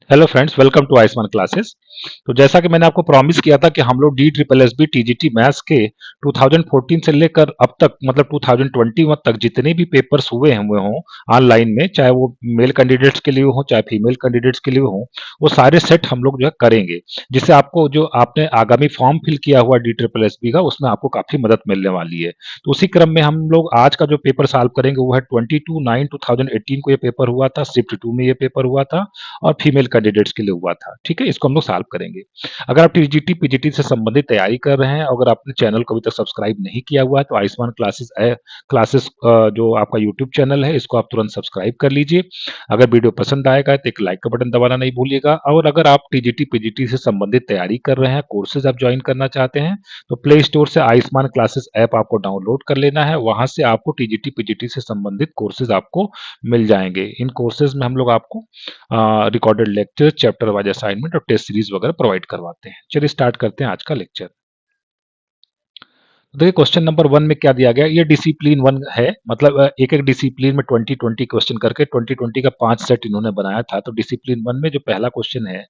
Hello friends, welcome to Ayushman classes. तो जैसा कि मैंने आपको प्रॉमिस किया था कि हम लोग D triple S B TGT maths के 2014 से लेकर अब तक मतलब 2021 तक जितने भी पेपर्स हुए हों ऑनलाइन में, चाहे वो मेल कैंडिडेट्स के लिए हो चाहे फीमेल कैंडिडेट्स के लिए हो, वो सारे सेट हम लोग जो है करेंगे, जिससे आपको जो आपने आगामी फॉर्म फिल किया हुआ डी ट्रिपल एस बी का उसमें आपको काफी मदद मिलने वाली है। तो उसी क्रम में हम लोग आज का जो पेपर सॉल्व करेंगे वो है 22/9/2018 को ये पेपर हुआ था, शिफ्ट 2 में ये पेपर हुआ था और फीमेल कैंडिडेट्स के लिए हुआ था। ठीक है, इसको हम लोग सॉल्व करेंगे। अगर आप टीजीटी पीजीटी से संबंधित तैयारी कर रहे हैं, अगर आपने चैनल को अभी तक सब्सक्राइब नहीं किया हुआ है तो आयुष्मान क्लासेस जो आपका यूट्यूब चैनल है इसको आप तुरंत सब्सक्राइब कर लीजिए। अगर वीडियो पसंद आएगा तो एक लाइक का बटन दबाना नहीं भूलिएगा। और अगर आप टीजीटी पीजीटी से संबंधित तैयारी कर रहे हैं, कोर्सेज आप ज्वाइन करना चाहते हैं, तो प्ले स्टोर से आयुष्मान क्लासेस ऐप आपको डाउनलोड कर लेना है। वहां से आपको टीजीटी पीजीटी से संबंधित कोर्सेज आपको मिल जाएंगे। इन कोर्सेज में हम लोग आपको recorded lecture, chapter wise assignment और टेस्ट सीरीज वगैरह प्रोवाइड करवाते हैं। चलिए स्टार्ट करते हैं आज का लेक्चर। देखिए क्वेश्चन नंबर 1 में क्या दिया गया, ये डिसिप्लिन 1 है, मतलब एक एक डिसिप्लिन में 20-20 क्वेश्चन करके 20-20 का 5 सेट इन्होंने बनाया था। तो डिसिप्लिन 1 में जो पहला क्वेश्चन है,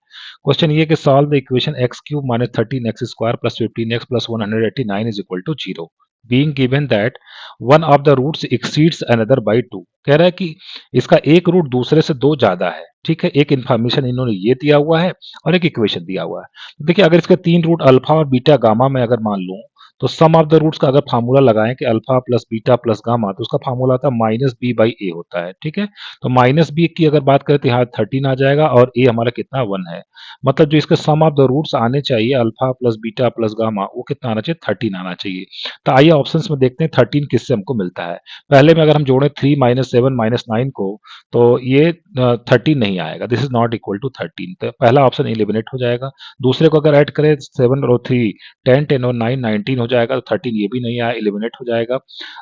क्वेश्चन ये कि solve the equation x cube minus 13x² plus 15x plus 189 is equal to 0 being given that one of the roots exceeds another by 2। कह रहा है कि इसका एक रूट दूसरे से 2 ज्यादा है। ठीक है, एक इन्फॉर्मेशन इन्होंने ये दिया हुआ है और एक इक्वेशन दिया हुआ है। तो देखिए अगर इसके 3 रूट अल्फा और बीटा गामा में अगर मान लूं, तो सम ऑफ द रूट्स का अगर फार्मूला लगाएं कि alpha plus beta plus gamma, तो उसका फार्मूला आता है माइनस बी बाई ए होता है। ठीक है, तो माइनस बी की अगर बात करें तो यहाँ 13 आ जाएगा और ए हमारा कितना 1 है। मतलब जो इसके सम ऑफ द रूट्स आने चाहिए alpha plus beta plus gamma, वो कितना आना चाहिए 13 आना चाहिए। तो आइए ऑप्शन में देखते हैं 13 किससे हमको मिलता है। पहले में अगर हम जोड़ें 3 माइनस 7 माइनस 9 को, तो ये 13 नहीं आएगा, this is not equal to 13। तो पहला ऑप्शन एलिमिनेट हो जाएगा। दूसरे को अगर ऐड करें 7 और 3 10 10 और 9 19 हो जाएगा, तो 13 ये भी नहीं आया, एलिमिनेट हो जाएगा।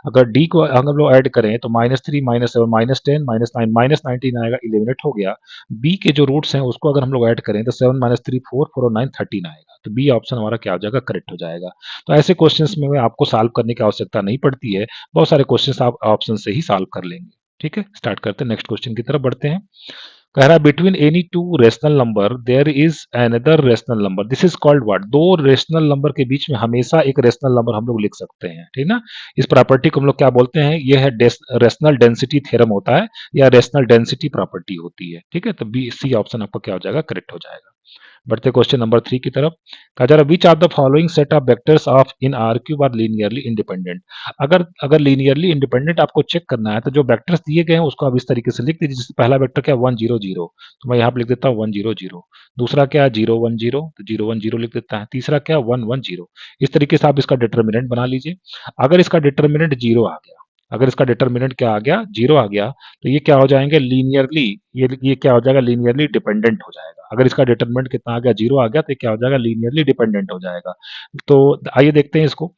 अगर डी को हम लोग ऐड करें तो -3 -7 -10 -9 -19 आएगा, एलिमिनेट हो गया। बी के जो रूट्स हैं उसको अगर हम लोग ऐड करें तो 7 -3 4 4 और 9 13 आएगा। तो बी ऑप्शन हमारा क्या हो जाएगा, करेक्ट हो जाएगा। तो ऐसे क्वेश्चंस में आपको सॉल्व करने की आवश्यकता नहीं पड़ती है, बहुत सारे क्वेश्चंस आप ऑप्शन से ही सॉल्व कर लेंगे। ठीक है, स्टार्ट करते हैं, नेक्स्ट क्वेश्चन की तरफ बढ़ते हैं। कह रहा है between any two rational number there is another rational number, this is called what. दो रेशनल नंबर के बीच में हमेशा एक रेशनल नंबर हम लोग लिख सकते हैं, ठीक ना। इस प्रॉपर्टी को हम लोग क्या बोलते हैं, ये है रेशनल डेंसिटी थ्योरम होता है या रेशनल डेंसिटी प्रॉपर्टी होती है। ठीक है, तो बी सी ऑप्शन आपका क्या हो जाएगा, करेक्ट हो जाएगा। बढ़ते क्वेश्चन नंबर 3 की तरफ। कहा जा रहा which are the following set of vectors of in R cube are linearly independent. अगर अगर लीनियरली इंडिपेंडेंट आपको चेक करना है तो जो वेक्टर्स दिए गए हैं उसको आप इस तरीके से लिख दीजिए। जैसे पहला वेक्टर क्या 1 0 0, तो मैं यहाँ पे लिख देता हूँ 1 0 0। दूसरा क्या 0 1 0, तो 0 1 0 लिख देता है। तीसरा क्या 1 1 0। इस तरीके से आप इसका डिटर्मिनेंट बना लीजिए। अगर इसका डिटर्मिनेंट जीरो आ गया, अगर इसका डिटर्मिनेंट क्या आ गया, जीरो आ गया, तो ये क्या हो जाएंगे लीनियरली, ये क्या हो जाएगा, लीनियरली डिपेंडेंट हो जाएगा। अगर इसका डिटर्मिनेंट कितना आ गया, जीरो आ गया, तो ये क्या हो जाएगा, लीनियरली डिपेंडेंट हो जाएगा। तो आइए देखते हैं इसको।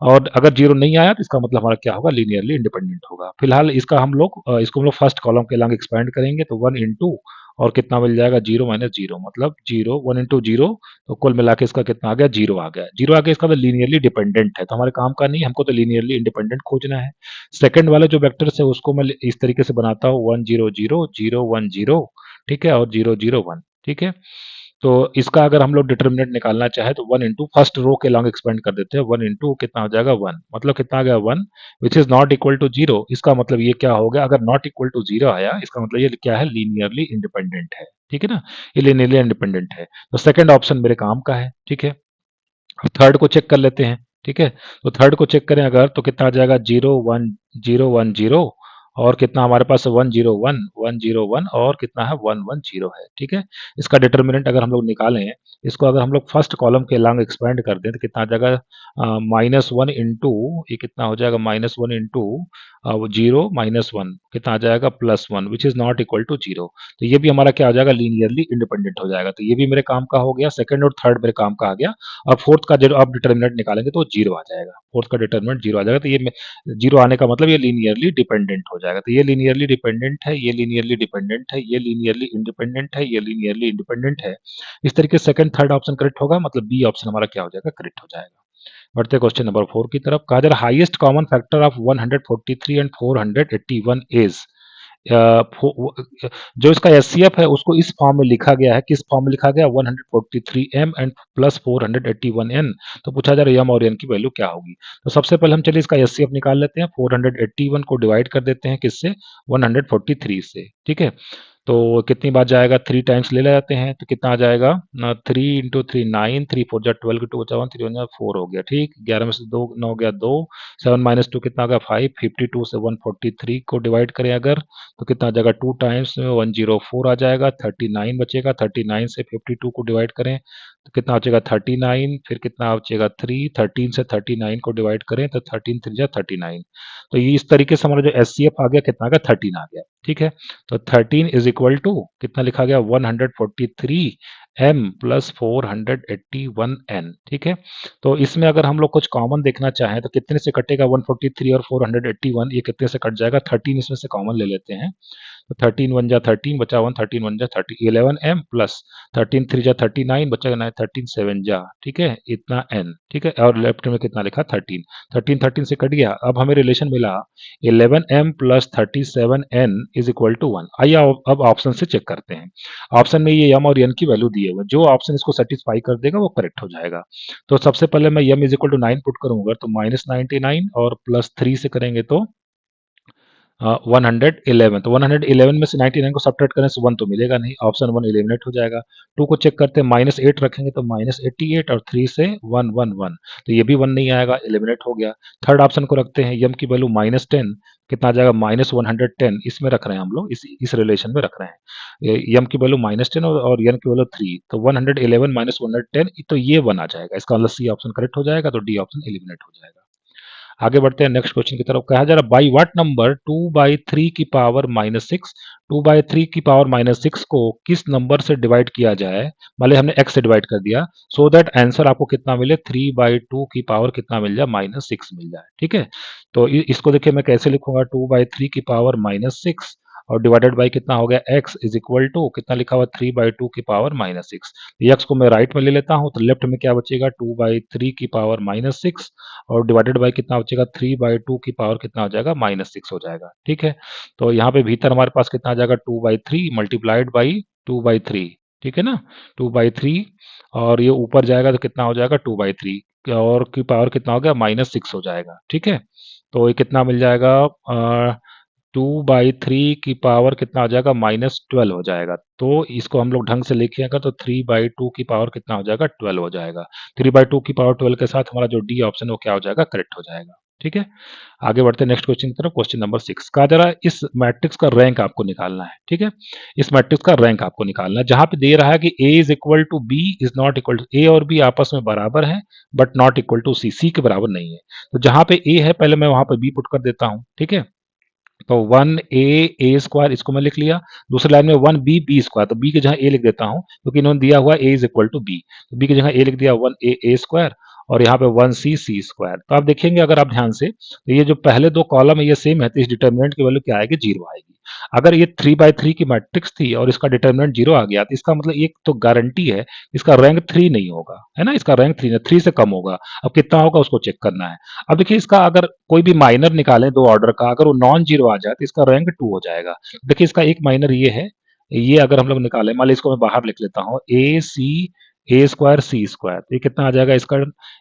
और अगर जीरो नहीं आया तो इसका मतलब हमारा क्या होगा, लीनियरली इंडिपेंडेंट होगा। फिलहाल इसका हम लोग इसको हम लोग फर्स्ट कॉलम के लंग एक्सपेंड करेंगे, तो 1 इंटू और कितना मिल जाएगा, जीरो माइनस जीरो, मतलब जीरो, 1 इंटू जीरो, तो कुल मिला के इसका कितना आ गया, जीरो आ गया। जीरो आ गया, इसका तो लीनियरली डिपेंडेंट है, तो हमारे काम का नहीं, हमको तो लीनियरली इंडिपेंडेंट खोजना है। सेकंड वाले जो वेक्टर्स है उसको मैं इस तरीके से बनाता हूँ 1 0 0 0 1 0, ठीक है, और 0 0 1। ठीक है, तो इसका अगर हम लोग डिटर्मिनेंट निकालना चाहे तो 1 इंटू फर्स्ट रो के लॉन्ग एक्सपेंड कर देते हैं, 1 इंटू कितना हो जाएगा 1, मतलब कितना आ गया 1, which is not equal to zero. इसका मतलब ये क्या हो गया, अगर नॉट इक्वल टू जीरो आया इसका मतलब ये क्या है, लीनियरली इंडिपेंडेंट है। ठीक है ना, ये लीनियरली इंडिपेंडेंट है, तो सेकंड ऑप्शन मेरे काम का है। ठीक है, अब थर्ड को चेक कर लेते हैं। ठीक है, तो थर्ड को चेक करें अगर, तो कितना आ जाएगा 0 1 0 1 0, और कितना हमारे पास 1 0 1 1 0 1, और कितना है 1 1 0 है। ठीक है, इसका डिटर्मिनेंट अगर हम लोग निकालें, इसको अगर हम लोग फर्स्ट कॉलम के लॉन्ग एक्सपेंड कर दें तो कितना आ जाएगा, -1 इंटू, ये कितना हो जाएगा, -1 इंटू जीरो माइनस वन, कितना आ जाएगा +1, which is not equal to zero. तो ये भी हमारा क्या हो जाएगा, लीनियरली इंडिपेंडेंट हो जाएगा। तो ये भी मेरे काम का हो गया, सेकंड और थर्ड मेरे काम का आ गया। अब फोर्थ का जो आप डिटर्मिनेंट निकालेंगे तो जीरो आ जाएगा, फोर्थ का डिटर्मिनेंट जीरो आ जाएगा। तो ये जीरो आने का मतलब ये लीनियरली डिपेंडेंट हो जाएगा। तो ये लीनियरली डिपेंडेंट है, ये लीनियरली डिपेंडेंट है, ये लीनियरली इंडिपेंडेंट है, ये लीनियरली इंडिपेंडेंट है। इस तरीके से सेकंड थर्ड ऑप्शन करेक्ट होगा, मतलब बी ऑप्शन हमारा क्या हो जाएगा, करेक्ट हो जाएगा। बढ़ते क्वेश्चन नंबर 4 की तरफ। कहा जा रहा highest common factor of 143 and 481 is, जो इसका एचसीएफ है उसको इस फॉर्म में लिखा गया है, किस फॉर्म में लिखा गया, 143m एंड प्लस 481n। तो पूछा जा रहा है m और n की वैल्यू क्या होगी। तो सबसे पहले हम चलिए इसका एचसीएफ निकाल लेते हैं। 481 को डिवाइड कर देते हैं किससे, 143 से, ठीक है। तो कितनी बार जाएगा, 3 टाइम्स ले जाते हैं तो कितना आ जाएगा, 3 × 3 9, 3 4 12, 2 3 1 4 हो गया, ठीक। 11 में से 2 9 गया 2, 7 - 2 कितना आ गया 5, 52 से 143 को डिवाइड करें अगर तो कितना आ जाएगा, 2 टाइम्स में 104 आ जाएगा, 39 बचेगा, 39 से 52 को डिवाइड करें तो कितना बचेगा 39, फिर कितना बचेगा 3, 13 से 39 को डिवाइड करें तो 13 3 जा 39। तो ये इस तरीके से हमारा जो एचसीएफ आ गया कितना आ गया, 13 आ गया, ठीक है। तो 13 इज इक्वल टू कितना लिखा गया, 143m प्लस 481n, ठीक है। तो इसमें अगर हम लोग कुछ कॉमन देखना चाहें तो कितने से कटेगा 143 और 481, ये कितने से कट जाएगा, 13 इसमें से कॉमन ले लेते हैं तो 13 1 जा 13 बचा 1, 13 1 जा 30, 11m प्लस 13 3 जा 39 बचा 9, 13 7 जा, ठीक है, इतना n, ठीक है। और लेफ्ट में कितना लिखा 13, 13 13 से कट गया। अब हमें रिलेशन मिला 11m plus 37n is equal to 1। आइए अब ऑप्शन से चेक करते हैं। ऑप्शन में ये m और n की वैल्यू दिए हुए, जो ऑप्शन इसको सेटिस्फाई कर देगा वो करेक्ट हो जाएगा। तो सबसे पहले मैं m is equal to 9 put करूंगा तो -99 और प्लस 3 से करेंगे तो 111। तो 111 में से 99 को सब्ट्रैक्ट करें तो 1 तो मिलेगा नहीं, ऑप्शन 1 एलिमिनेट हो जाएगा। 2 को चेक करते हैं, -8 रखेंगे तो -88 और 3 से 111, तो ये भी 1 नहीं आएगा, एलिमिनेट हो गया। थर्ड ऑप्शन को रखते हैं, यम की वैल्यू -10 कितना आ जाएगा, -110, इसमें रख रहे हैं हम लोग, इस रिलेशन में रख रहे हैं। यम की वैल्यू -10 और यन की वैल्यू 3, तो 111 -110, तो ये 1 आ जाएगा। इसका मतलब सी ऑप्शन करेक्ट हो जाएगा, तो डी ऑप्शन एलिमिनेट हो जाएगा। आगे बढ़ते हैं नेक्स्ट क्वेश्चन की तरफ। कहा जा रहा बाई व्हाट नंबर 2/3 की पावर -6, 2/3 की पावर -6 को किस नंबर से डिवाइड किया जाए, मान लिया हमने x से डिवाइड कर दिया, सो दैट आंसर आपको कितना मिले, 3/2 की पावर कितना मिल जाए, -6 मिल जाए, ठीक है। तो इसको देखिए मैं कैसे लिखूंगा, 2/3 की पावर -6 और डिवाइडेड बाई कितना हो गया, x इज इक्वल टू कितना लिखा हुआ, 3/2 की पावर -6। x को मैं राइट में ले लेता हूं तो लेफ्ट में क्या बचेगा, 2/3 की पावर -6 और डिवाइडेड बाई कितना बचेगा, 3/2 की पावर कितना हो जाएगा, -6 हो जाएगा, ठीक है। तो यहाँ पे भीतर हमारे पास कितना आ जाएगा, 2/3 मल्टीप्लाइड बाई 2/3, ठीक है ना, 2/3 और ये ऊपर जाएगा तो कितना हो जाएगा, 2/3 और की पावर कितना हो गया, -6 हो जाएगा, ठीक है। तो ये कितना मिल जाएगा, 2/3 की पावर कितना हो जाएगा, -12 हो जाएगा। तो इसको हम लोग ढंग से लिखें अगर तो 3/2 की पावर कितना हो जाएगा, 12 हो जाएगा। 3/2 की पावर 12 के साथ हमारा जो डी ऑप्शन है वो क्या हो जाएगा, करेक्ट हो जाएगा, ठीक है। आगे बढ़ते हैं नेक्स्ट क्वेश्चन की तरफ। क्वेश्चन नंबर 6 कहा जा रहा है इस मैट्रिक्स का रैंक आपको निकालना है, ठीक है। इस मैट्रिक्स का रैंक आपको निकालना है, जहां पे दे रहा है कि a is equal to B is not equal to, A और बी आपस में बराबर है but not equal to C, C के बराबर नहीं है। तो जहां पे a है पहले मैं वहां पे b पुट कर देता हूं, ठीक है। तो 1a इसको मैं लिख लिया, दूसरी लाइन में 1b तो b की जगह a लिख देता हूं क्योंकि इन्होंने दिया हुआ a is equal to b, तो b की जगह a लिख दिया, 1a और यहाँ पे 1c तो आप देखेंगे अगर आप ध्यान से तो ये जो पहले दो कॉलम है ये सेम है, तो इस डिटर्मिनेंट की वैल्यू क्या आएगी, 0 आएगी। अगर ये 3/3 की मैट्रिक्स थी और इसका डिटर्मिनेंट 0 आ गया तो इसका मतलब एक तो गारंटी है इसका रैंक 3 नहीं होगा, है ना, इसका रैंक 3 से कम होगा। अब कितना होगा उसको चेक करना है। अब देखिए इसका अगर कोई भी माइनर निकालें दो ऑर्डर का, अगर वो नॉन जीरो आ जाए तो इसका रैंक 2 हो जाएगा। देखिए इसका एक माइनर ये है, ये अगर हम लोग निकालें, मान लीजिए इसको मैं बाहर लिख लेता हूँ, a तो ये कितना आ जाएगा इसका,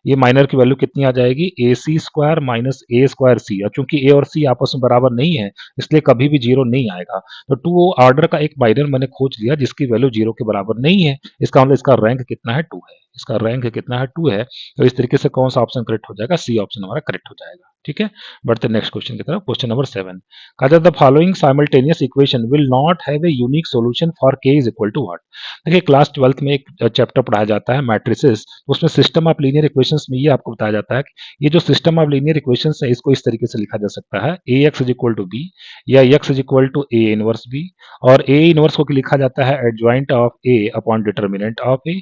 ये माइनर की वैल्यू कितनी आ जाएगी, ac² माइनस a²c, और चूंकि a और c आपस में बराबर नहीं है इसलिए कभी भी 0 नहीं आएगा। तो 2 ऑर्डर का एक माइनर मैंने खोज लिया जिसकी वैल्यू 0 के बराबर नहीं है, इसका मतलब इसका रैंक कितना है, 2 है, इसका रैंक कितना है, 2 है। तो इस तरीके से कौन सा ऑप्शन करेक्ट हो जाएगा, सी ऑप्शन हमारा करेक्ट हो जाएगा, ठीक है। बढ़ते नेक्स्ट क्वेश्चन की तरफ। क्वेश्चन नंबर 7 कहा जाता है the following simultaneous equation will not have a unique solution for k is equal to what. देखिए क्लास 12th में एक चैप्टर पढ़ाया जाता है मैट्रिसेस, उसमें सिस्टम ऑफ लीनियर इक्वेशंस में ये आपको बताया जाता है कि ये जो सिस्टम ऑफ लीनियर इक्वेशंस है इसको इस तरीके से लिखा जा सकता है, ax is equal to b या x is equal to a inverse b, और a इनवर्स को लिखा जाता है adjoint of a upon determinant of a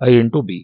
into b।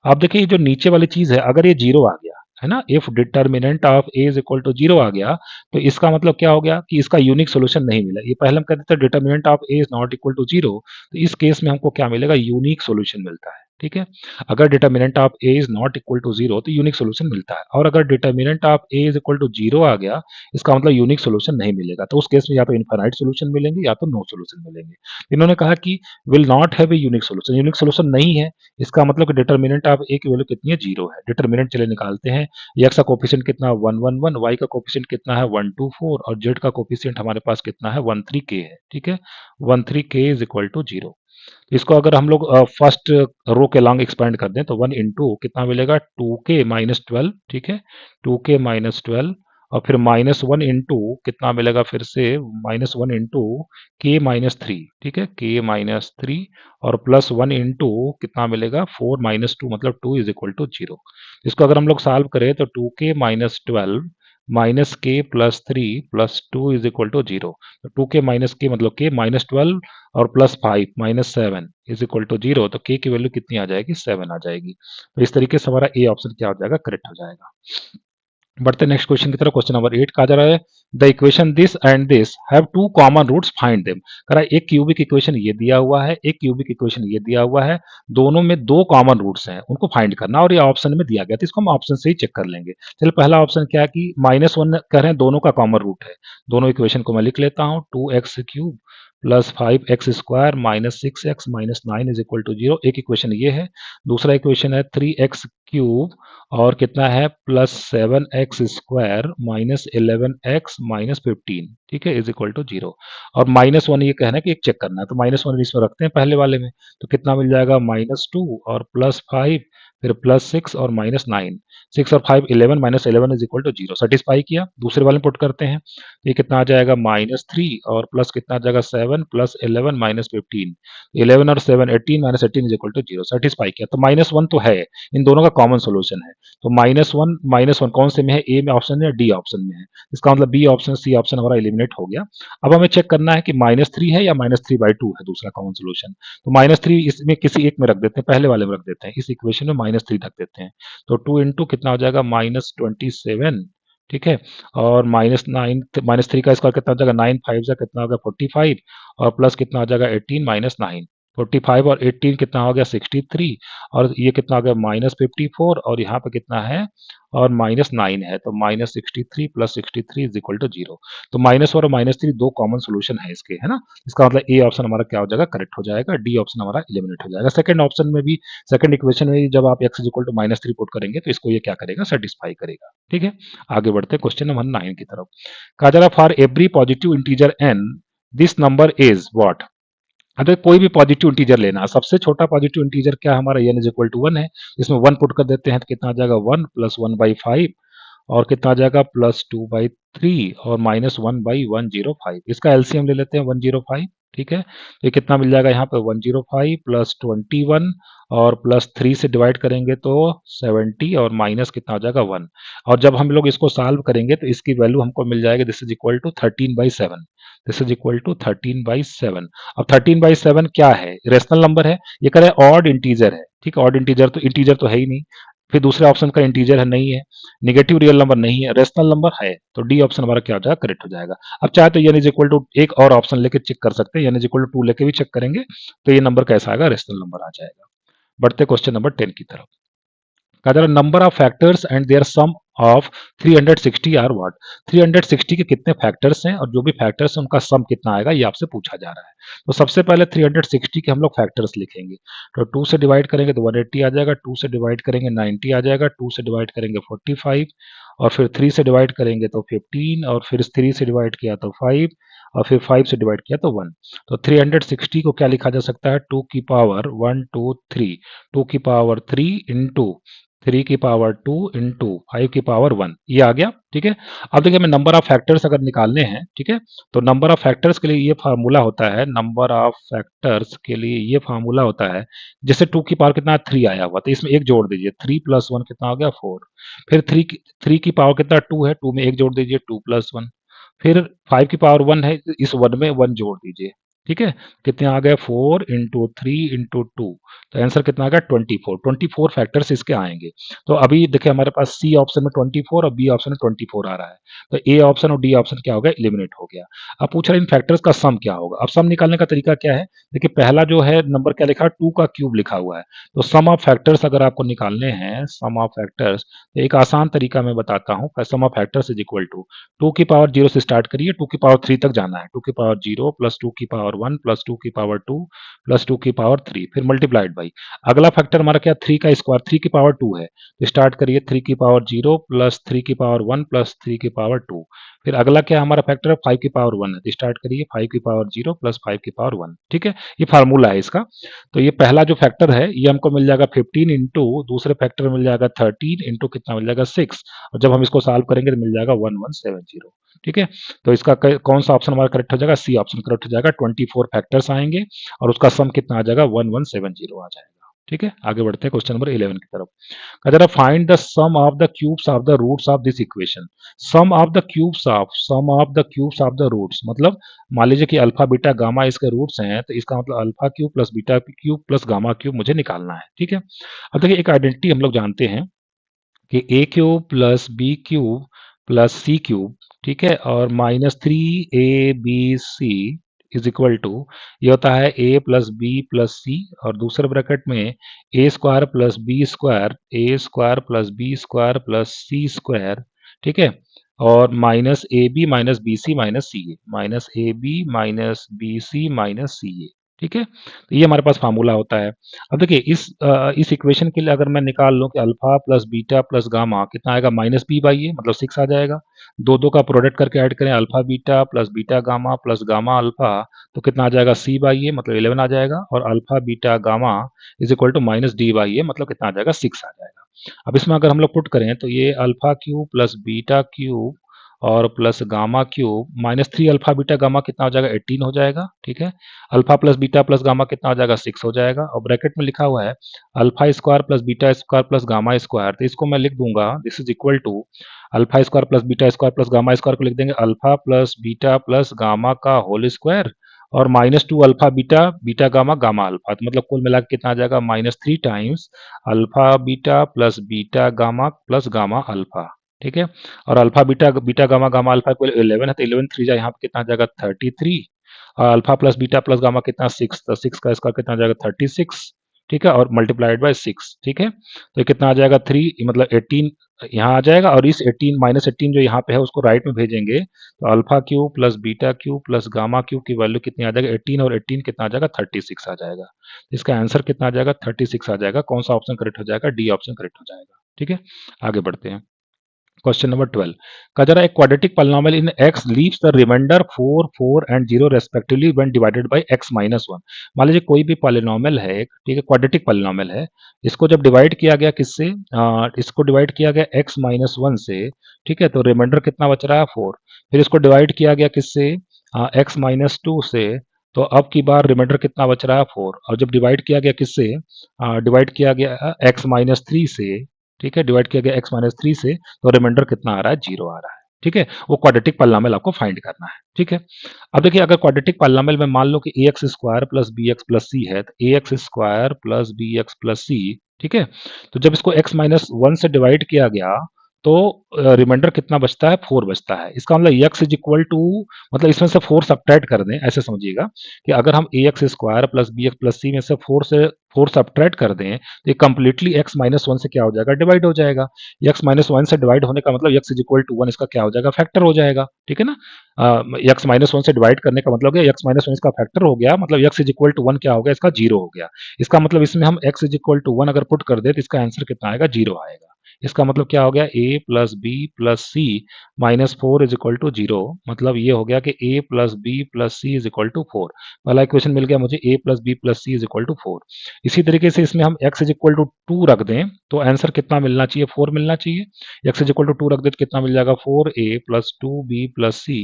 अब देखिए ये जो नीचे वाली चीज है अगर ये 0 आ गया है ना, if determinant of a is equal to 0 आ गया तो इसका मतलब क्या हो गया कि इसका यूनिक सॉल्यूशन नहीं मिला। ये पहले हम कहते थे determinant of a is not equal to 0, तो इस केस में हमको क्या मिलेगा, यूनिक सॉल्यूशन मिलता है। ठीक है। अगर determinant of A is not equal to zero तो यूनिक सोल्यूशन मिलता है, और अगर determinant of A is equal to zero आ गया, इसका मतलब यूनिक सोल्यूशन नहीं मिलेगा। तो उस केस में या तो इनफाइनाइट सोल्यूशन मिलेंगे या तो नो सोल्यूशन मिलेंगे। इन्होंने कहा कि will not have a unique solution, unique solution नहीं है, इसका मतलब कि डिटर्मिनेंट ऑफ ए की वैल्यू कितनी है, जीरो है। डिटर्मिनेंट चले निकालते हैं। एक्स का कोफिशिएंट कितना, 111, वाई का कोफिशिएंट कितना है, 124, और जेड का कोफिशिएंट हमारे पास कितना है, 13k है। ठीक है, 13k is equal to zero. इसको अगर हम लोग फर्स्ट रो के लॉन्ग एक्सपेंड कर दें तो 1 इंटू कितना मिलेगा, 2k-12। ठीक है, 2k-12, और फिर -1 इंटू कितना मिलेगा, फिर से -1 इंटू k-3। ठीक है, k-3, और +1 इंटू कितना मिलेगा, 4-2, मतलब 2 इज इक्वल टू जीरो। इसको अगर हम लोग सॉल्व करें तो 2k-12 -k+3 +2 is equal to zero. तो 2k-k मतलब k-12 और +5 -7 इज इक्वल टू जीरो। तो k की वैल्यू कितनी आ जाएगी, 7 आ जाएगी। तो इस तरीके से हमारा ए ऑप्शन क्या हो जाएगा, करेक्ट हो जाएगा। बढ़ते नेक्स्ट क्वेश्चन की तरफ। क्वेश्चन नंबर 8 कहा जा रहा है, the equation this and this have two common roots, find them. कह रहा है एक क्यूबिक इक्वेशन ये दिया हुआ है, एक क्यूबिक इक्वेशन ये दिया हुआ है, दोनों में दो कॉमन रूट्स हैं, उनको फाइंड करना, और ये ऑप्शन में दिया गया, तो इसको हम ऑप्शन से ही चेक कर लेंगे। चलिए, पहला ऑप्शन क्या है कि -1 कह रहे हैं, दोनों का कॉमन रूट है। दोनों इक्वेशन को मैं लिख लेता हूँ, 2x³ +5x² -6x-9 is equal to zero. एक इक्वेशन ये है। दूसरा इक्वेशन है 3x³ और कितना है, +7x² -11x-15। ठीक है, इज इक्वल टू जीरो। और -1 ये कहना है कि एक चेक करना है, तो -1 इसमें रखते हैं पहले वाले में। तो कितना मिल जाएगा, -2 और +5, फिर +6 और -9। 6 और 5 11, -11 is equal to zero. Satisfy किया। दूसरे वाले में पुट करते हैं, तो ये कितना आ जाएगा, -3, और प्लस कितना आ जाएगा, 7 + 11 -15। 11 और 7 18, -18 is equal to zero. Satisfy किया। तो -1 तो है, इन दोनों का कॉमन सोल्यूशन है। तो -1 कौन से में है, ए में ऑप्शन में, डी ऑप्शन में है। इसका मतलब बी ऑप्शन, सी ऑप्शन हमारा एलिमिनेट हो गया। अब हमें चेक करना है कि -3 है या -3/2 है दूसरा कॉमन सोल्यूशन। तो -3 इसमें किसी एक में रख देते हैं, पहले वाले में रख देते हैं, इस इक्वेशन में -3 रख देते हैं। तो 2 इंटू कितना हो जाएगा, -27। ठीक है, और -9, -3 का स्क्वायर कितना हो जाएगा, 9 5 जा कितना हो गया, 45, और प्लस कितना हो जाएगा, 18 -9। 45 और 18 कितना हो गया, 63, और ये कितना हो गया, -54, और यहाँ पे कितना है, और -9 है। तो -63 + 63 इज इक्वल टू जीरो। तो -4 और -3 दो कॉमन सोल्यूशन है इसके, है ना। इसका मतलब ए ऑप्शन हमारा क्या हो जाएगा, करेक्ट हो जाएगा। डी ऑप्शन हमारा एलिमिनेट हो जाएगा। सेकंड ऑप्शन में भी, सेकंड इक्वेशन में भी जब आप x इक्वल टू -3 पुट करेंगे तो इसको ये क्या करेगा, सेटिस्फाई करेगा। ठीक है, आगे बढ़ते हैं क्वेश्चन नंबर 9 की तरफ। कहा जा रहा, for every positive integer n this number is what. अगर कोई भी पॉजिटिव इंटीजर लेना, सबसे छोटा पॉजिटिव इंटीजर क्या हमारा, n इज इक्वल टू 1 है। इसमें 1 पुट कर देते हैं तो कितना आ जाएगा, 1 + 1/5, और कितना आ जाएगा, +2/3, और -1/105। इसका एलसीएम ले लेते हैं, 105। ठीक है, तो ये कितना मिल जाएगा, यहाँ पे 105 + 21, और +3 से डिवाइड करेंगे तो 70, और माइनस कितना हो जाएगा, 1। और जब हम लोग इसको सॉल्व करेंगे तो इसकी वैल्यू हमको मिल जाएगी, this is equal to 13/7। This is equal to 13/7। अब 13/7 क्या है, रेशनल नंबर है। ये कह रहे हैं ऑड इंटीजर है। ठीक है, ऑड इंटीजर तो है ही नहीं। फिर दूसरे ऑप्शन का इंटीजर है, नहीं है। नेगेटिव रियल नंबर नहीं है, रेशनल नंबर है। तो डी ऑप्शन हमारा क्या हो जाएगा, करेक्ट हो जाएगा। अब चाहे तो n इज इक्वल टू एक और ऑप्शन लेके चेक कर सकते हैं, n इज इक्वल टू 2 लेके भी चेक करेंगे तो ये नंबर कैसा आएगा, रेशनल नंबर आ जाएगा। बढ़ते क्वेश्चन नंबर 10 की तरफ। कहा जा रहा, number of factors and their sum of 360 are what. 360 के कितने फैक्टर्स हैं, और जो भी फैक्टर्स हैं उनका सम कितना आएगा, ये आपसे पूछा जा रहा है। तो सबसे पहले 360 के हम लोग फैक्टर्स लिखेंगे। तो 2 से डिवाइड करेंगे तो 180 आ जाएगा, 2 से डिवाइड करेंगे 90 आ जाएगा, 2 से डिवाइड करेंगे 45, और फिर 3 से डिवाइड करेंगे तो 15, और फिर 3 से डिवाइड किया तो 5, और फिर 5 से डिवाइड किया तो 1। तो 360 को क्या लिखा जा सकता है, 2 की पावर 1 2 3, 2 की पावर 3 इंटू 3 की पावर 2 इंटू 5 की पावर 1, ये आ गया। ठीक है, अब देखिए हमें नंबर ऑफ फैक्टर्स अगर निकालने हैं, ठीक है, तो नंबर ऑफ फैक्टर्स के लिए ये फार्मूला होता है, नंबर ऑफ फैक्टर्स के लिए ये फार्मूला होता है, जैसे 2 की पावर कितना 3 आया हुआ, तो इसमें एक जोड़ दीजिए, 3 + 1 कितना हो गया, 4। फिर 3 की पावर कितना 2 है, 2 में एक जोड़ दीजिए, 2 + 1। फिर 5 की पावर 1 है, इस 1 में 1 जोड़ दीजिए, ठीक है, कितने आ गए 4 इंटू 3 इंटू 2, तो आंसर कितना आ गया 24। 24 फैक्टर्स इसके आएंगे। तो अभी देखिए हमारे पास सी ऑप्शन में 24 और बी ऑप्शन में 24 आ रहा है, तो ए ऑप्शन और डी ऑप्शन क्या हो गया, एलिमिनेट हो गया। अब पूछ रहे हैं इन फैक्टर्स का सम क्या होगा। अब सम निकालने का तरीका क्या है, देखिए पहला जो है नंबर क्या लिखा है, 2 का क्यूब लिखा हुआ है। तो सम ऑफ फैक्टर्स अगर आपको निकालने हैं, सम ऑफ फैक्टर्स, तो एक आसान तरीका मैं बताता हूँ। Sum of factors is equal to 2 की पावर 0 से स्टार्ट करिए, 2 की पावर 3 तक जाना है। 2 की पावर 0 प्लस 2 की पावर 1 प्लस 2 की पावर 2 प्लस 2 की पावर 3, फिर मल्टीप्लाइड बाई अगला फैक्टर हमारा क्या, 3 का स्क्वायर, 3 की पावर 2 है, तो स्टार्ट करिए 3 की पावर 0 प्लस 3 की पावर 1 प्लस 3 की पावर 2, फिर अगला क्या हमारा फैक्टर है, 5 की पावर 1 है, तो स्टार्ट करिए 5 की पावर 0 प्लस 5 की पावर 1। ठीक है, ये फार्मूला है इसका। तो ये पहला जो फैक्टर है ये हमको मिल जाएगा 15 इंटू दूसरे फैक्टर मिल जाएगा 13 इंटू कितना मिल जाएगा 6, और जब हम इसको सॉल्व करेंगे तो मिल जाएगा 1170। ठीक है, तो इसका कौन सा ऑप्शन हमारा करेक्ट हो जाएगा, सी ऑप्शन करेक्ट हो जाएगा। 24 फैक्टर्स आएंगे और उसका सम कितना आ जाएगा, 1170 आ जाएगा। ठीक है, आगे बढ़ते हैं क्वेश्चन नंबर 11 की तरफ। कहा जा रहा find the sum of the cubes of the roots of this equation. Sum of the cubes of the roots मतलब मान लीजिए कि अल्फा बीटा गामा इसके रूट्स हैं, तो इसका मतलब alpha cube plus beta cube plus gamma cube मुझे निकालना है। ठीक है, अब देखिए एक आइडेंटिटी हम लोग जानते हैं कि A cube plus B cube plus C cube, ठीक है, और -3ab इज इक्वल टू, ये होता है A plus B plus C, और दूसरे ब्रैकेट में A square plus B square, A square plus B square plus C square. ठीक है, और minus A B minus B C minus C A, minus A B minus B C minus C A. ठीक है, तो ये हमारे पास formula होता है। अब देखिए इस इक्वेशन के लिए अगर मैं निकाल लूं कि alpha plus beta plus gamma कितना आएगा, माइनस बी बाई ए, मतलब 6 आ जाएगा। दो दो का प्रोडक्ट करके ऐड करें, alpha beta plus beta gamma plus gamma alpha, तो कितना आ जाएगा, सी बाई ए मतलब 11 आ जाएगा, और alpha beta gamma is equal to minus D by A मतलब कितना आ जाएगा, 6 आ जाएगा। अब इसमें अगर हम लोग पुट करें तो ये alpha cube plus beta cube और plus gamma cube -3 alpha beta gamma कितना हो जाएगा, 18 हो जाएगा। ठीक है, alpha plus beta plus gamma कितना हो जाएगा, 6 हो जाएगा, और ब्रैकेट में लिखा हुआ है alpha square plus beta square plus gamma square, तो इसको मैं लिख दूंगा this is equal to alpha square plus beta square plus gamma square को लिख देंगे alpha plus beta plus gamma का होल स्क्वायर, और -2 alpha beta beta gamma gamma alpha, तो मतलब कुल मिला के कितना आ जाएगा, -3 times alpha beta plus beta gamma plus gamma alpha. ठीक है, और alpha beta beta gamma gamma alpha equal 11 है, तो 11 3 जा यहाँ पे कितना आ जाएगा 33, और alpha plus beta plus gamma कितना 6, तो 6 का स्क्वायर कितना आ जाएगा 36। ठीक है, और मल्टीप्लाइड बाय 6। ठीक है, तो ये कितना आ जाएगा 3 मतलब 18 यहाँ आ जाएगा, और इस 18 -18 जो यहाँ पे है उसको राइट में भेजेंगे, तो alpha cube plus beta cube plus gamma cube की वैल्यू कितनी आ जाएगा 18, और 18 कितना आ जाएगा 36 आ जाएगा। इसका आंसर कितना आ जाएगा 36 आ जाएगा। कौन सा ऑप्शन करेक्ट हो जाएगा, डी ऑप्शन करेक्ट हो जाएगा। ठीक है, आगे बढ़ते हैं। क्वेश्चन नंबर 12 का जरा एक quadratic polynomial in x leaves the remainder 4 4 and 0 respectively when divided by x minus 1। मान लीजिए कोई भी पॉलिनोमियल है, ठीक है, क्वाड्रेटिक पॉलिनोमियल है, इसको जब डिवाइड किया गया किससे, इसको डिवाइड किया गया x माइनस 1 से, ठीक है, तो रिमाइंडर कितना बच रहा है 4। फिर इसको डिवाइड किया गया किससे, x माइनस 2 से, तो अब की बार रिमाइंडर कितना बच रहा है 4, और जब डिवाइड किया गया किससे, डिवाइड किया गया x माइनस 3 से, ठीक है, डिवाइड किया गया x माइनस 3 से, तो रिमाइंडर कितना आ रहा है, 0 आ रहा है। ठीक है, वो क्वाड्रेटिक पॉलिनोमियल आपको फाइंड करना है। ठीक है, अब देखिए अगर क्वाड्रेटिक पॉलिनोमियल में मान लो कि A X square plus B X plus C है, तो A X square plus B X plus C, ठीक है, तो जब इसको x माइनस 1 से डिवाइड किया गया, तो रिमाइंडर कितना बचता है, 4 बचता है। इसका मतलब x इज इक्वल टू, मतलब इसमें से 4 सब्ट्रैक्ट कर दें, ऐसे समझिएगा कि अगर हम A X square plus B X plus C में से 4 सब्ट्रैक्ट कर दें, तो ये कंप्लीटली x माइनस 1 से क्या हो जाएगा, डिवाइड हो जाएगा। x माइनस 1 से डिवाइड होने का मतलब x इज इक्वल टू 1 इसका क्या हो जाएगा, फैक्टर हो जाएगा। ठीक है ना, x माइनस 1 से डिवाइड करने का मतलब क्या, x माइनस 1 इसका फैक्टर हो गया, मतलब x इज इक्वल टू 1 क्या हो गया, इसका 0 हो गया। इसका मतलब इसमें हम x इज इक्वल टू 1 अगर पुट कर दे तो इसका आंसर कितना आएगा, 0 आएगा। इसका मतलब क्या हो गया, a plus B plus c minus 4 is equal to 0, मतलब ये हो गया कि a plus B plus c is equal to 4। पहला इक्वेशन मिल गया मुझे, a plus B plus c is equal to 4। इसी तरीके से इसमें हम x इज इक्वल टू 2 रख दें, तो आंसर कितना मिलना चाहिए, 4 मिलना चाहिए। x इज इक्वल टू 2 रख दें तो कितना मिल जाएगा, 4a प्लस 2b प्लस सी,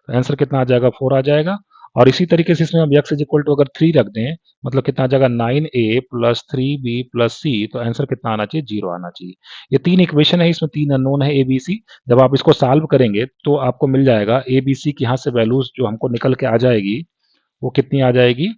तो आंसर कितना आ जाएगा, 4 आ जाएगा। और इसी तरीके से इसमें हम x इज इक्वल टू अगर 3 रख दें, मतलब कितना आ जाएगा, 9a प्लस 3b प्लस सी, तो आंसर कितना आना चाहिए, 0 आना चाहिए। ये 3 इक्वेशन है, इसमें 3 अननोन है a b c। जब आप इसको सॉल्व करेंगे तो आपको मिल जाएगा a b c की यहाँ से वैल्यूज जो हमको निकल के आ जाएगी, वो कितनी आ जाएगी?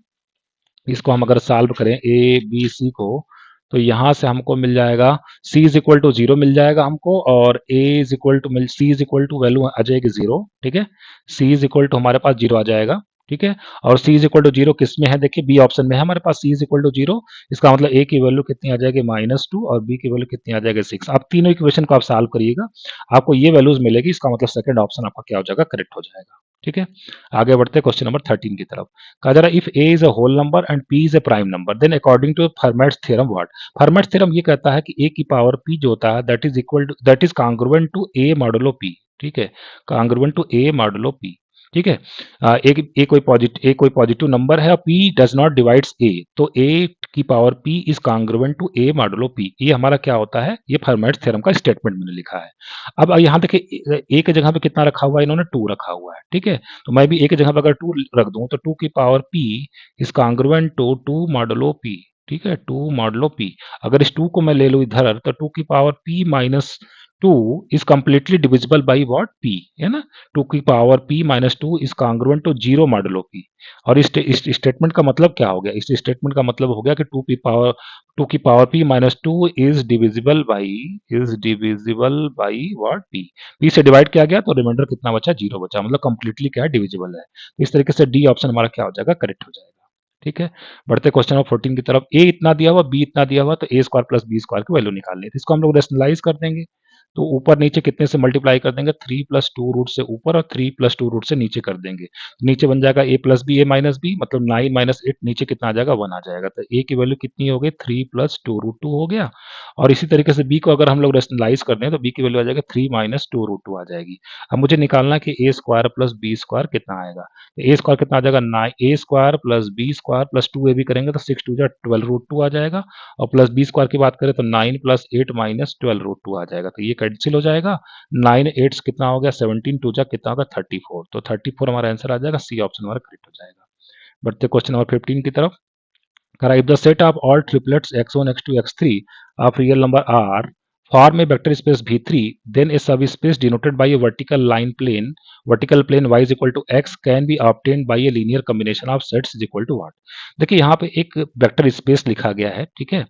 इसको हम अगर सॉल्व करें ए बी सी को, तो यहाँ से हमको मिल जाएगा c is equal to zero मिल जाएगा हमको, और a इज इक्वल टू मिल c is equal to value आ जाएगी जीरो। ठीक है, c इज इक्वल टू हमारे पास जीरो आ जाएगा। ठीक है, और c is equal to zero किस में है? देखिए बी ऑप्शन में है हमारे पास c is equal to zero. इसका मतलब a की वैल्यू कितनी आ जाएगी? -2, और b की वैल्यू कितनी आ जाएगी? 6। आप तीनों इक्वेशन को आप सॉल्व करिएगा, आपको ये वैल्यूज मिलेगी। इसका मतलब सेकंड ऑप्शन आपका क्या हो जाएगा? करेक्ट हो जाएगा। ठीक है, आगे बढ़ते हैं क्वेश्चन नंबर 13 की तरफ। कहा जा रहा है if a is a whole number and p is a prime number then according to Fermat's theorem what? Fermat's theorem ये कहता है कि a की पावर p जो होता है that is equal to, that is congruent to a modulo p। ठीक है, congruent to a modulo p। ठीक है, ए कोई पॉजिटिव नंबर है और p does not divides a, तो a की power p is congruent to a modulo p। ये हमारा क्या होता है? ये फर्मेट्स थ्योरम का स्टेटमेंट मैंने लिखा है। अब यहाँ देखिए a की जगह पे कितना रखा हुआ है? इन्होंने 2 रखा हुआ है। ठीक है, तो मैं भी a की जगह पे अगर 2 रख दूं तो 2 की power p is congruent to 2 modulo p। ठीक है, 2 मॉडुलो p। अगर इस 2 को मैं ले लूं इधर तो 2 की power p minus 2 is completely divisible by what? p, है ना। 2 की power p minus 2 is congruent to 0 modulo p। और इस स्टेटमेंट का मतलब क्या हो गया? इस स्टेटमेंट का मतलब हो गया कि 2 की power p minus 2 is divisible by what? p। p से डिवाइड किया गया तो रिमाइंडर कितना बचा? 0 बचा, मतलब कंप्लीटली क्या है? डिविजिबल है। तो इस तरीके से डी ऑप्शन हमारा क्या हो जाएगा? करेक्ट हो जाएगा। ठीक है, बढ़ते क्वेश्चन नंबर 14 की तरफ। ए इतना दिया हुआ, बी इतना दिया हुआ, तो ए स्क्वायर प्लस बी स्क्वायर की वैल्यू निकालनी है। तो इसको हम लोग रेशनलाइज कर देंगे, तो ऊपर नीचे कितने से मल्टीप्लाई कर देंगे? 3 प्लस 2 रूट से ऊपर और 3 प्लस 2 रूट से नीचे कर देंगे। नीचे बन जाएगा ए प्लस बी, ए माइनस बी, मतलब 9 माइनस 8, नीचे कितना आ जाएगा? 1 आ जाएगा। तो ए की वैल्यू कितनी हो गई? 3 प्लस 2 रूट 2 हो गया। और इसी तरीके से बी को अगर हम लोग रेशनलाइज कर दें तो बी की वैल्यू आ जाएगा 3 माइनस 2 रूट 2 आ जाएगी। अब मुझे निकालना है कि A square plus B square कितना आएगा। ए स्क्वायर कितना आ जाएगा? 9 A square plus B square plus 2 A भी करेंगे तो 6 टू जा 12 रूट 2 आ जाएगा। और प्लस बी स्क्वायर की बात करें तो 9 प्लस 8 माइनस 12 रूट 2 आ जाएगा। तो ये कैंसिल हो जाएगा। 9 8 कितना हो गया? 17 टू जा कितना होगा? 34। तो 34 हमारा आंसर आ जाएगा। सी ऑप्शन हमारा करेक्ट हो जाएगा। बढ़ते क्वेश्चन नंबर 15 की तरफ। करा if the set of all triplets x1 x2 x3 of real number r form a vector space v3, then a subspace denoted by a vertical plane y is equal to x can be obtained by a linear combination of sets is equal to what? देखिए यहाँ पे एक vector space लिखा गया है। ठीक है,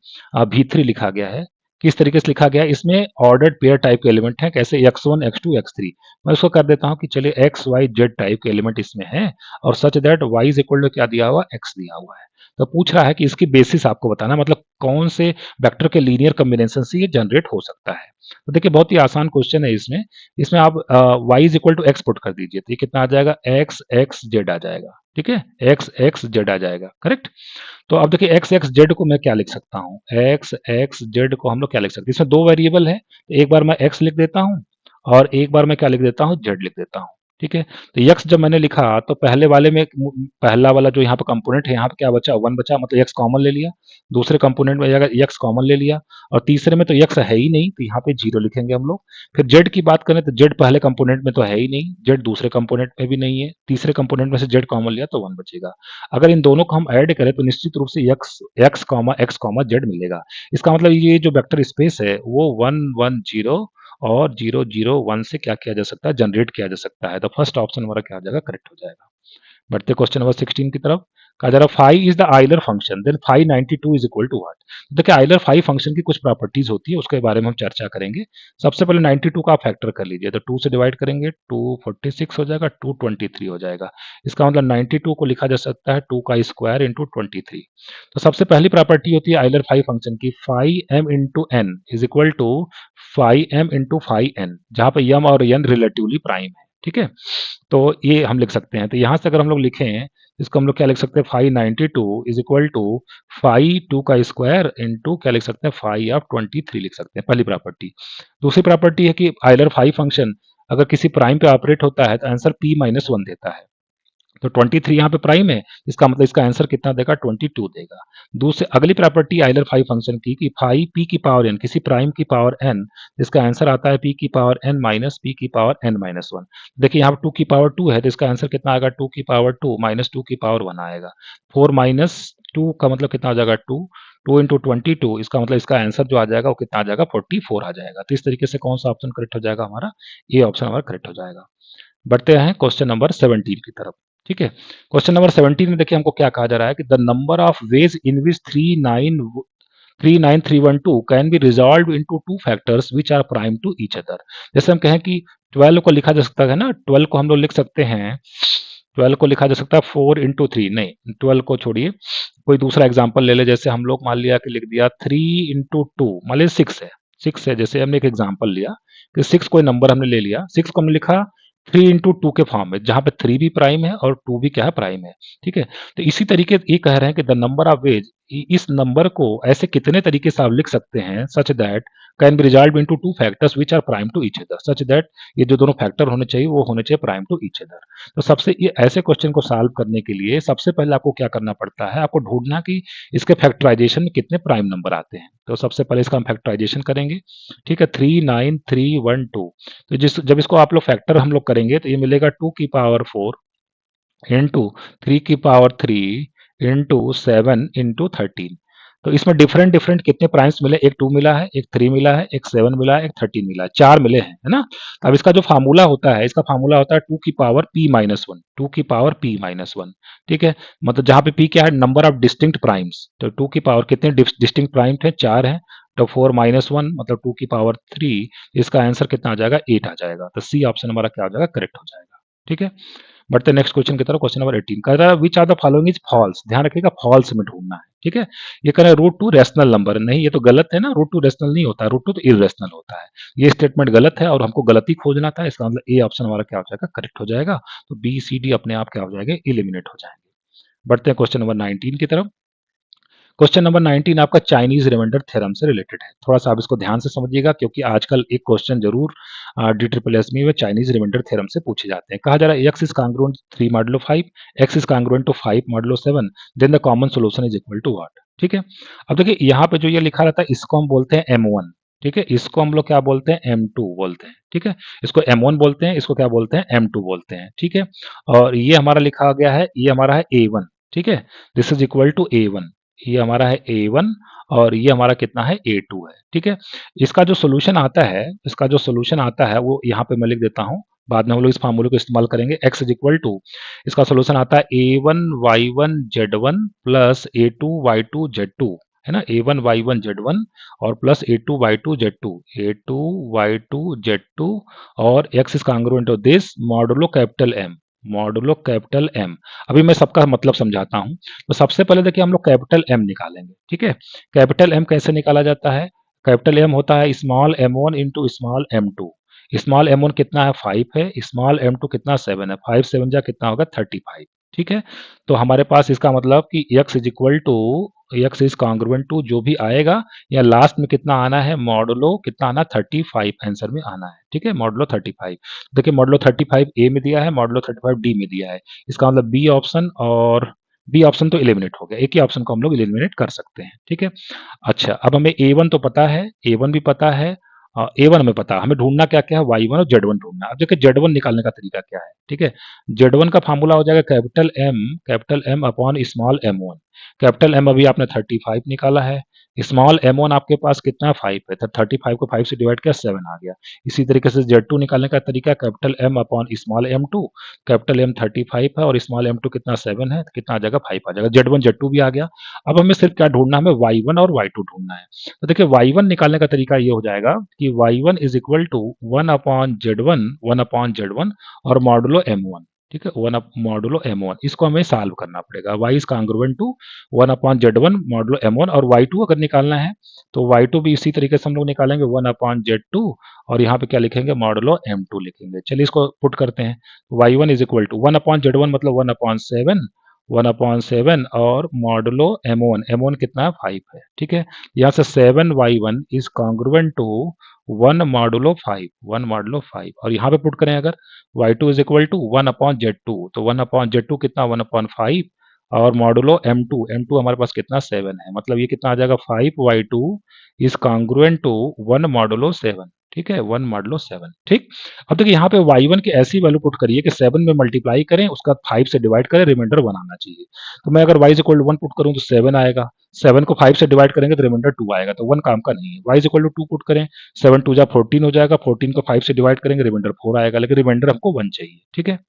v3 लिखा गया है। किस तरीके से लिखा गया है? इसमें ऑर्डर्ड पेयर टाइप के एलिमेंट हैं। कैसे? x1 x2 x3। मैं उसको कर देता हूँ कि चलिए x y z टाइप के एलिमेंट इसमें है, और such that y is equal to क्या दिया हुआ? x दिया हुआ है। तो पूछ रहा है कि इसकी बेसिस आपको बताना है, मतलब कौन से वेक्टर के लीनियर कॉम्बिनेशन से ये जनरेट हो सकता है। तो देखिए बहुत ही आसान क्वेश्चन है इसमें। इसमें आप y is equal to x put कर दीजिए, तो ये कितना आ जाएगा? एक्स एक्स जेड आ जाएगा। ठीक है, एक्स एक्स जेड आ जाएगा। करेक्ट। तो अब देखिए एक्स एक्स जेड को मैं क्या लिख सकता हूँ? एक्स एक्स जेड को हम लोग क्या लिख सकते हैं? इसमें दो वेरिएबल है, एक बार मैं एक्स लिख देता हूँ और एक बार मैं क्या लिख देता हूँ? जेड लिख देता हूँ। ठीक है, तो यक्स जब मैंने लिखा तो पहले वाले में पहला वाला जो यहाँ पे कंपोनेंट है यहाँ पे क्या बचा? 1 बचा, मतलब यक्स कॉमन ले लिया। दूसरे कंपोनेंट में अगर यक्स कॉमन ले लिया, और तीसरे में तो यक्स है ही नहीं, तो यहाँ पे 0 लिखेंगे हम लोग। फिर जेड की बात करें तो जेड पहले कंपोनेंट में तो है ही नहीं, जेड दूसरे कंपोनेंट में भी नहीं है, तीसरे कंपोनेंट में से जेड कॉमन लिया तो 1 बचेगा। अगर इन दोनों को हम ऐड करें तो निश्चित रूप से एक्स कॉमा जेड मिलेगा। इसका मतलब ये जो वेक्टर स्पेस है वो 1 1 0 और 0 0 1 से क्या किया जा सकता है? जनरेट किया जा सकता है। तो फर्स्ट ऑप्शन हमारा क्या हो जाएगा? करेक्ट हो जाएगा। बढ़ते क्वेश्चन नंबर 16 की तरफ। कहा जा रहा phi is the Euler function then phi 92 is equal to what? देखिए आइलर फाई फंक्शन की कुछ प्रॉपर्टीज होती है, उसके बारे में हम चर्चा करेंगे। सबसे पहले 92 का आप फैक्टर कर लीजिए, तो 2 से डिवाइड करेंगे 246 हो जाएगा, 223 हो जाएगा। इसका मतलब 92 को लिखा जा सकता है 2 का स्क्वायर इंटू 23। तो सबसे पहली प्रॉपर्टी होती है आइलर फाई फंक्शन की, phi m into n is equal to phi m into phi n, जहां पर यम और एन रिलेटिवली प्राइम है। ठीक है, तो ये हम लिख सकते हैं। तो यहाँ से अगर हम लोग लिखें, इसको हम लोग क्या लिख सकते हैं? Phi 92 is equal to phi 2 का स्क्वायर इंटू क्या लिख सकते हैं? फाइव ऑफ 23 लिख सकते हैं, पहली प्रॉपर्टी। दूसरी प्रॉपर्टी है कि आइलर फाइव फंक्शन अगर किसी प्राइम पे ऑपरेट होता है तो आंसर p माइनस 1 देता है। तो 23 यहाँ पे प्राइम है, इसका मतलब इसका आंसर कितना देगा? 22 देगा। दूसरे अगली प्रॉपर्टी आइलर फाइव फंक्शन की कि फाइव पी की पावर एन, किसी प्राइम की पावर एन, इसका आंसर आता है पी की पावर एन माइनस पी की पावर एन माइनस 1। देखिए यहाँ पर 2 की पावर 2 है, तो इसका आंसर कितना आएगा? 2 की पावर 2 माइनस 2 की पावर 1 आएगा। 4 माइनस 2 का मतलब कितना आ जाएगा? 2। 2 इंटू 22, इसका मतलब इसका आंसर जो आ जाएगा वो कितना आ जाएगा? 44 आ जाएगा। तो इस तरीके से कौन सा ऑप्शन करेक्ट हो जाएगा हमारा? ये ऑप्शन हमारा करेक्ट हो जाएगा। बढ़ते हैं क्वेश्चन नंबर 17 की तरफ। ठीक है। क्वेश्चन नंबर 17 में देखिए हमको क्या कहा जा रहा है कि the number of ways in which 39312 can be resolve into two factors which are prime to each other. जैसे हम कहें कि 12 को लिखा जा सकता है ना, 12 को हम लोग लिख सकते हैं, 12 को लिखा जा सकता है 4 into 3, नहीं 12 को छोड़िए, कोई दूसरा एग्जाम्पल ले ले। जैसे हम लोग मान लिया कि लिख दिया 3 into 2, मान लीजिए 6 है, 6 है, जैसे हमने एक एग्जाम्पल लिया कि 6 कोई नंबर हमने ले लिया, 6 को हमने लिखा 3 into 2 के फॉर्म में, जहां पे 3 भी प्राइम है और 2 भी क्या है, प्राइम है। ठीक है, तो इसी तरीके ये कह रहे हैं कि द नंबर ऑफ वेज, इस नंबर को ऐसे कितने तरीके से आप लिख सकते हैं such that can be resolve into two factors which are prime to each other, such that ये जो दोनों फैक्टर होने चाहिए वो होने चाहिए प्राइम टू ईच अदर। तो सबसे ये ऐसे क्वेश्चन को सॉल्व करने के लिए सबसे पहले आपको क्या करना पड़ता है, आपको ढूंढना कि इसके फैक्टराइजेशन में कितने प्राइम नंबर आते हैं। तो सबसे पहले इसका हम फैक्टराइजेशन करेंगे। ठीक है, 39312, तो जिस जब इसको आप लोग फैक्टर हम लोग करेंगे तो ये मिलेगा 2 की पावर 4 इंटू 3 की पावर 3 इंटू 7 इंटू 13। तो इसमें डिफरेंट डिफरेंट कितने प्राइम्स मिले, एक 2 मिला है, एक 3 मिला है, एक 7 मिला है, एक 13 मिला है, 4 मिले हैं, है ना। अब इसका जो फार्मूला होता है, इसका फार्मूला होता है 2 की पावर p-1, 2 की पावर p-1। ठीक है, मतलब जहां पे p क्या है, नंबर ऑफ डिस्टिंक्ट प्राइम्स, तो 2 की पावर कितने डिस्टिंक्ट प्राइम थे, 4 है, तो 4 - 1 मतलब 2 की पावर 3, इसका आंसर कितना आ जाएगा, 8 आ जाएगा। तो सी ऑप्शन हमारा क्या हो जाएगा, करेक्ट हो जाएगा। ठीक है, बढ़ते नेक्स्ट क्वेश्चन की तरफ। क्वेश्चन नंबर 18 कह रहा है which are the following is false, ध्यान रखिएगा फॉल्स में ढूंढना है। ठीक है, ये कह रहा है रूट टू रैशनल नंबर, नहीं ये तो गलत है ना, रूट टू रैशनल नहीं होता, रूट टू तो इरेशनल होता है। ये स्टेटमेंट गलत है और हमको गलती खोजना था, इसका मतलब ए ऑप्शन हमारा क्या हो जाएगा, करेक्ट हो जाएगा। तो बी सी डी अपने आप क्या हो जाएंगे, इलिमिनेट हो जाएंगे। बढ़ते हैं क्वेश्चन नंबर 19 की तरफ। क्वेश्चन नंबर 19 आपका चाइनीज रिमाइंडर थ्योरम से रिलेटेड है। थोड़ा सा आप इसको ध्यान से समझिएगा क्योंकि आजकल एक क्वेश्चन जरूर DSSS में चाइनीज रिमाइंडर थ्योरम से पूछे जाते हैं। कहा जा रहा है x is congruent 3 modulo 5, x is congruent to 5 modulo 7, then the common solution is equal to what. ठीक है, अब देखिए यहाँ पे जो ये लिखा रहता है इसको हम बोलते हैं M1। ठीक है, इसको हम लोग क्या बोलते हैं, M2 बोलते हैं। ठीक है, इसको M1 बोलते हैं, इसको क्या बोलते हैं, M2 बोलते हैं। ठीक है, और ये हमारा लिखा गया है, ये हमारा है A1। ठीक है, this is equal to A1, ये हमारा है A1 और ये हमारा कितना है, A2 है। ठीक है, इसका जो सॉल्यूशन आता है, इसका जो सॉल्यूशन आता है वो यहाँ पे मैं लिख देता हूँ, बाद में हम लोग इस फार्मूले को इस्तेमाल करेंगे। x इज इक्वल टू, इसका सॉल्यूशन आता है A1 Y1 Z1 plus A2 Y2 Z2, है ना, A1 Y1 Z1 और plus A2 Y2 Z2, A2 Y2 Z2, और x is congruent to this modulo capital M, modulo capital M। अभी मैं सबका मतलब समझाता हूँ। तो सबसे पहले देखिए हम लोग कैपिटल M निकालेंगे। ठीक है, कैपिटल M कैसे निकाला जाता है, कैपिटल M होता है small m1 into small m2। Small m1 कितना है, 5 है, स्मॉल m2 कितना, 7 है, 5 7 जा कितना होगा, 35। ठीक है, तो हमारे पास इसका मतलब कि x is equal to, x is congruent to जो भी आएगा या लास्ट में कितना आना है, मॉडुलो कितना आना, 35 आंसर में आना है। ठीक है, मॉडुलो 35। देखिए मॉडुलो 35 ए में दिया है, मॉडुलो 35 डी में दिया है, इसका मतलब बी ऑप्शन, और बी ऑप्शन तो एलिमिनेट हो गया, एक ही ऑप्शन को हम लोग एलिमिनेट कर सकते हैं। ठीक है, अच्छा अब हमें ए वन तो पता है, ए वन भी पता है, ए वन हमें पता है, हमें ढूंढना क्या क्या है, वाई वन और जेड वन ढूंढना। अब देखिए जेड वन निकालने का तरीका क्या है। ठीक है, जेड वन का फार्मूला हो जाएगा capital M upon small m one. Capital M अभी आपने 35 निकाला है, स्मॉल एम वन आपके पास कितना है, 5 है, तो 35 को 5 से डिवाइड किया, 7 आ गया। इसी तरीके से जेड टू निकालने का तरीका, capital M upon small m two, capital M 35 है और स्मॉल एम टू कितना, 7 है, तो कितना आ जाएगा, 5 आ जाएगा। जेड वन जेड टू भी आ गया। अब हमें सिर्फ क्या ढूंढना है, हमें वाई वन और वाई टू ढूंढना है। तो देखिए वाई वन निकालने का तरीका ये हो जाएगा कि Y one is equal to 1/Z1 और मॉडुलो M1। ठीक है, मॉडुलो M1, इसको हमें सॉल्व करना पड़ेगा। y is congruent to 1/Z1 modulo M1, और y2 अगर निकालना है तो y2 भी इसी तरीके से हम लोग निकालेंगे 1/Z2, और यहाँ पे क्या लिखेंगे, मॉडुलो M2 लिखेंगे। चलिए इसको पुट करते हैं। y1 is equal to 1/Z1 मतलब 1/7, 1/7 और मॉडुलो M1 कितना है, 5 है। ठीक है, यहाँ से 7y1 इज कॉन्ग्रुएंट टू 1/5 और यहाँ पे पुट करें अगर, y2 is equal to 1/Z2, तो 1/Z2 कितना, 1/5 और मॉडुलो M2 हमारे पास कितना, 7 है, मतलब ये कितना आ जाएगा, 5y2 इज कॉन्ग्रुएंट टू 1/7। ठीक है, 1/7। ठीक, अब देखिए यहाँ पे y1 की ऐसी वैल्यू पुट करिए कि 7 में मल्टीप्लाई करें, उसका 5 से डिवाइड करें, रिमाइंडर 1 आना चाहिए। तो मैं अगर y is equal to 1 put करूँ तो 7 आएगा, 7 को 5 से डिवाइड करेंगे तो रिमाइंडर 2 आएगा, तो 1 काम का नहीं है। y is equal to 2 put करें, 7 2 जा 14 हो जाएगा, 14 को 5 से डिवाइड करेंगे, रिमाइंडर 4 आएगा, लेकिन रिमाइंडर हमको 1 चाहिए। ठीक है,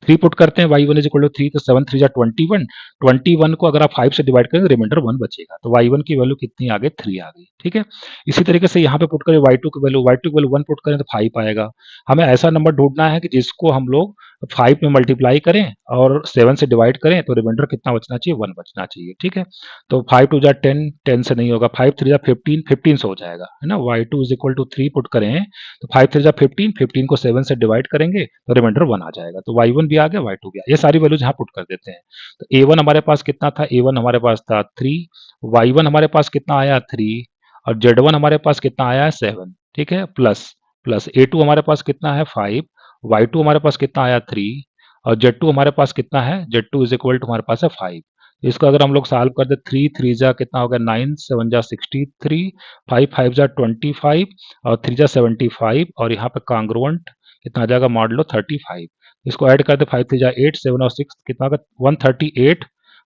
3 पुट करते हैं, y1 इज इक्वल टू 3, तो 7 3 जा 21, 21 को अगर आप 5 से डिवाइड करेंगे रिमाइंडर 1 बचेगा, तो y1 की वैल्यू कितनी आ गई, 3 आ गई। ठीक है, इसी तरीके से यहाँ पे पुट करें y2 की वैल्यू 1 पुट करें तो 5 आएगा। हमें ऐसा नंबर ढूंढना है कि जिसको हम लोग 5 में मल्टीप्लाई करें और 7 से डिवाइड करें तो रिमाइंडर कितना बचना चाहिए, 1 बचना चाहिए। ठीक है, तो 5 2 जा 10, 10 से नहीं होगा, 5 3 जा 15, 15 से हो जाएगा, है ना। y2 is equal to 3 put करें तो 5 3 जा 15, 15 को 7 से डिवाइड करेंगे तो रिमाइंडर 1 आ जाएगा, तो y1 भी आ गया, y2 भी आ गया। ये सारी वैल्यूज यहाँ पुट कर देते हैं। तो a1 हमारे पास कितना था, a1 हमारे पास था 3, y1 हमारे पास कितना आया 3, और z1 हमारे पास कितना आया है 7। ठीक है, प्लस प्लस a2 हमारे पास कितना है 5, y2 हमारे पास कितना आया 3, और z2 हमारे पास कितना है, z2 इज इक्वल टू हमारे पास है 5। इसको अगर हम लोग सॉल्व कर दे, 3 3 जा कितना हो गया 9, 7 जा 63, 5 5 जा 25, और 3 जा 75, और यहाँ पे कांग्रुएंट कितना आ जाएगा, मॉडलो 35। इसको ऐड कर दे, 5 3 जा 8, 7 और 6 कितना होगा 138,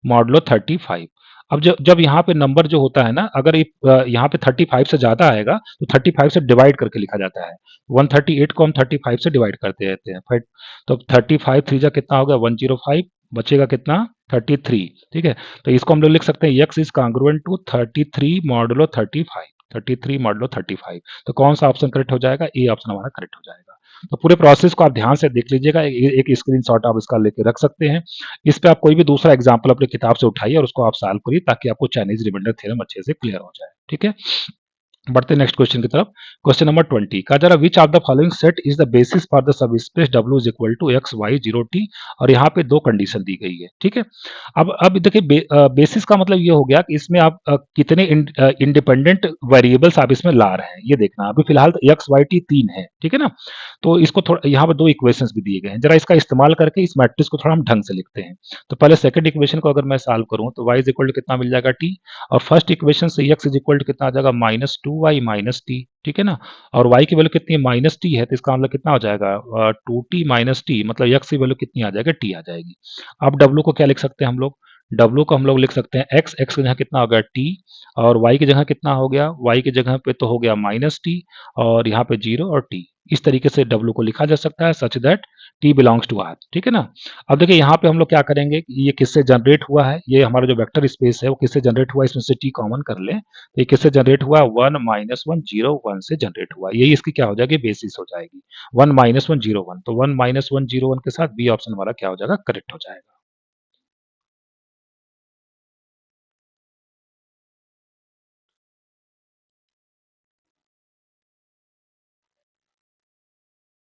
मॉडलो 35। अब जब जब यहाँ पे नंबर जो होता है ना, अगर यहाँ पे 35 से ज़्यादा आएगा तो 35 से डिवाइड करके लिखा जाता है। 138 को हम 35 से डिवाइड करते रहते हैं, फिर तो 35 3 जा कितना होगा 105, बचेगा कितना 33। ठीक है, तो इसको हम लोग लिख सकते हैं x is congruent to 33 modulo 35, 33 modulo 35। तो कौन सा ऑप्शन करेक्ट हो जाएगा, ए ऑप्शन हमारा करेक्ट हो जाएगा। तो पूरे प्रोसेस को आप ध्यान से देख लीजिएगा, एक स्क्रीनशॉट आप इसका लेके रख सकते हैं। इस पे आप कोई भी दूसरा एग्जाम्पल अपनी किताब से उठाइए और उसको आप सॉल्व करिए, ताकि आपको चाइनीज रिमाइंडर थ्योरम अच्छे से क्लियर हो जाए। ठीक है, बढ़ते नेक्स्ट क्वेश्चन की तरफ। क्वेश्चन नंबर 20 का जरा which of the following set is the basis for the subspace W is equal to x y zero t, और यहाँ पे दो कंडीशन दी गई है। ठीक है, अब देखिए बेसिस का मतलब ये हो गया कि इसमें आप कितने इंडिपेंडेंट वेरिएबल्स आप इसमें ला रहे हैं, ये देखना। अभी फिलहाल एक्स वाई टी 3 है, ठीक है ना। तो इसको थोड़ा यहाँ पर दो इक्वेशंस भी दिए गए हैं, जरा इसका इस्तेमाल करके इस मैट्रिक्स को थोड़ा हम ढंग से लिखते हैं। तो पहले सेकंड इक्वेशन को अगर मैं सॉल्व करूं तो y इज इक्वल टू कितना मिल जाएगा t, और फर्स्ट इक्वेशन से x इज इक्वल टू कितना आ जाएगा -2y माइनस टी। ठीक है ना, और y की वैल्यू कितनी है -t है, तो इसका मतलब कितना हो जाएगा 2t माइनस टी, मतलब x की वैल्यू कितनी आ जाएगी, t आ जाएगी। अब w को क्या लिख सकते हैं हम लोग, w को हम लोग लिख सकते हैं x की जगह कितना हो गया t, और y की जगह कितना हो गया, y की जगह पे तो हो गया -t, और यहाँ पे 0 और t। इस तरीके से w को लिखा जा सकता है such that t belongs to r। ठीक है ना। अब देखिए यहाँ पे हम लोग क्या करेंगे कि ये किससे जनरेट हुआ है, ये हमारा जो वेक्टर स्पेस है वो किससे जनरेट हुआ है, इसमें से t कॉमन कर लें तो ये किससे जनरेट हुआ है 1 -1 0 1 से जनरेट हुआ है। यही इसकी क्या हो जाएगी, बेसिस हो जाएगी 1 -1 0 1। तो 1 -1 0 1 के साथ बी ऑप्शन हमारा क्या हो जाएगा, करेक्ट हो जाएगा।